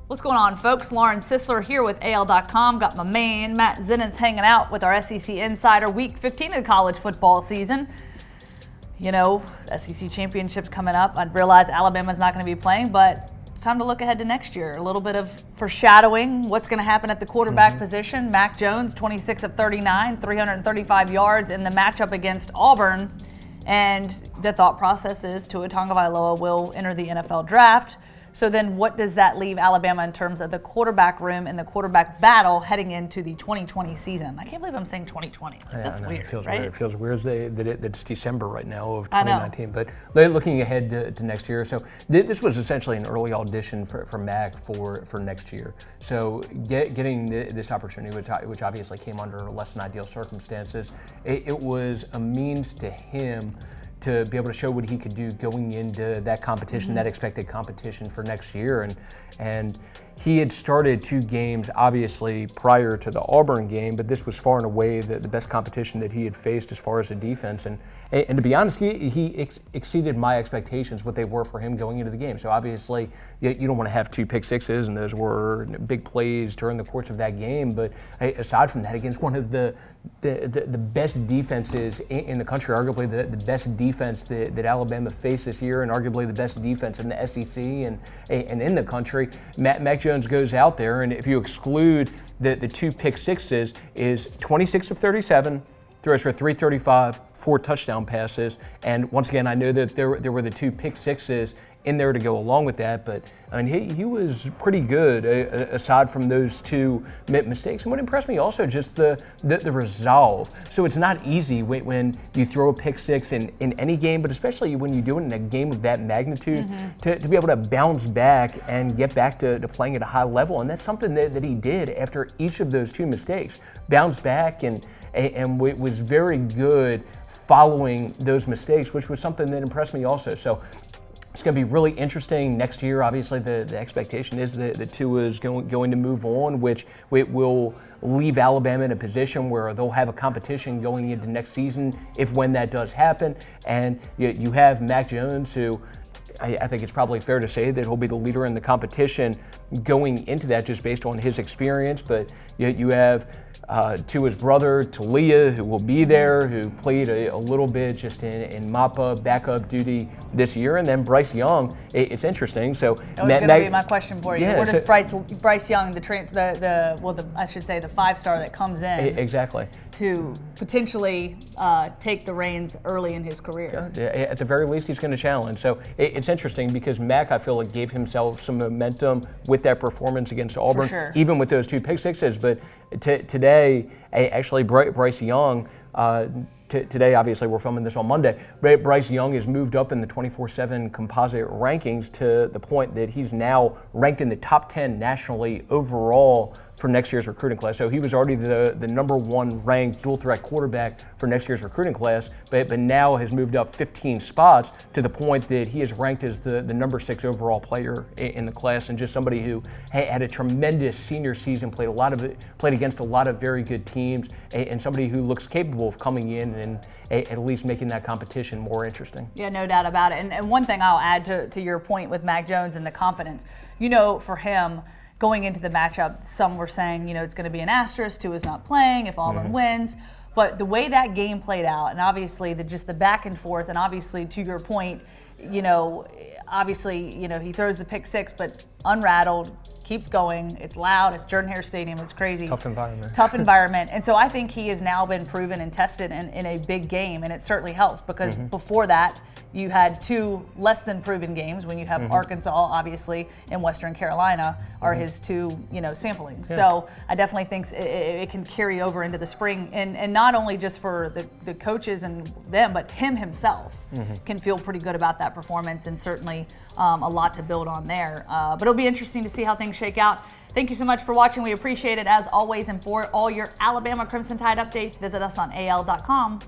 What's going on, folks? Lauren Sisler here with AL.com. Got my man, Matt Zinens, hanging out with our SEC Insider. Week 15 of the college football season. You know, SEC Championship's coming up. I realize Alabama's not going to be playing, but it's time to look ahead to next year. A little bit of foreshadowing what's going to happen at the quarterback position. Mac Jones, 26 of 39, 335 yards in the matchup against Auburn. And the thought process is Tua Tagovailoa will enter the NFL draft. So then what does that leave Alabama in terms of the quarterback room and the quarterback battle heading into the 2020 season? I can't believe I'm saying 2020. That's weird, it feels right? weird. It feels weird that it's December right now of 2019. But looking ahead to next year, so this was essentially an early audition for Mac for next year. So getting this opportunity, which obviously came under less than ideal circumstances, it was a means to him to be able to show what he could do going into that competition, that expected competition for next year. And he had started 2 games, obviously, prior to the Auburn game, but this was far and away the best competition that he had faced as far as the defense. And to be honest, he exceeded my expectations, what they were for him going into the game. So obviously, you don't want to have 2 pick sixes, and those were big plays during the course of that game. But aside from that, against one of the best defenses in the country, arguably the best defense that Alabama faced this year, and arguably the best defense in the SEC and in the country, Mac Jones goes out there, and if you exclude the 2 pick sixes, is 26 of 37, throws for 335, 4 touchdown passes. And once again, I know that there were the 2 pick sixes in there to go along with that, but I mean, he was pretty good aside from those 2 mistakes. And what impressed me also, just the resolve. So it's not easy when you throw a pick six in any game, but especially when you do it in a game of that magnitude, to be able to bounce back and get back to playing at a high level. And that's something that he did after each of those 2 mistakes. Bounced back and was very good following those mistakes, which was something that impressed me also. So it's going to be really interesting next year. Obviously, the expectation is that Tua is going to move on, which will leave Alabama in a position where they'll have a competition going into next season when that does happen. And you have Mac Jones, who I think it's probably fair to say that he'll be the leader in the competition going into that, just based on his experience. But you have Tua's brother, Talia, who will be there, who played a little bit just in mop-up, backup duty this year. And then Bryce Young, it's interesting. So that was going to be my question for you. Yeah, Where does Bryce Young, the 5-star that comes in, exactly, to potentially take the reins early in his career? At the very least, he's going to challenge. So it's interesting because Mac, I feel like, gave himself some momentum with that performance against Auburn, even with those 2 pick sixes. But today, actually, Bryce Young, today, obviously, we're filming this on Monday, Bryce Young has moved up in the 24/7 composite rankings to the point that he's now ranked in the top 10 nationally overall for next year's recruiting class. So he was already the number 1 ranked dual threat quarterback for next year's recruiting class, but now has moved up 15 spots to the point that he is ranked as the number 6 overall player in the class, and just somebody who had a tremendous senior season, played against a lot of very good teams, and somebody who looks capable of coming in and at least making that competition more interesting. Yeah, no doubt about it. And one thing I'll add to your point with Mac Jones and the confidence, for him, going into the matchup, some were saying, it's going to be an asterisk, Tua's not playing if Auburn wins. But the way that game played out, and obviously the back and forth, and obviously to your point, he throws the pick six, but unrattled, keeps going. It's loud. It's Jordan-Hare Stadium. It's crazy. Tough environment. Tough environment. And so I think he has now been proven and tested in a big game, and it certainly helps because before that, you had 2 less than proven games when you have Arkansas, obviously, and Western Carolina are his 2, samplings. Yeah. So I definitely think it can carry over into the spring, and not only just for the coaches and them, but him himself can feel pretty good about that performance, and certainly a lot to build on there. But it'll be interesting to see how things shake out. Thank you so much for watching. We appreciate it as always. And for all your Alabama Crimson Tide updates, visit us on AL.com.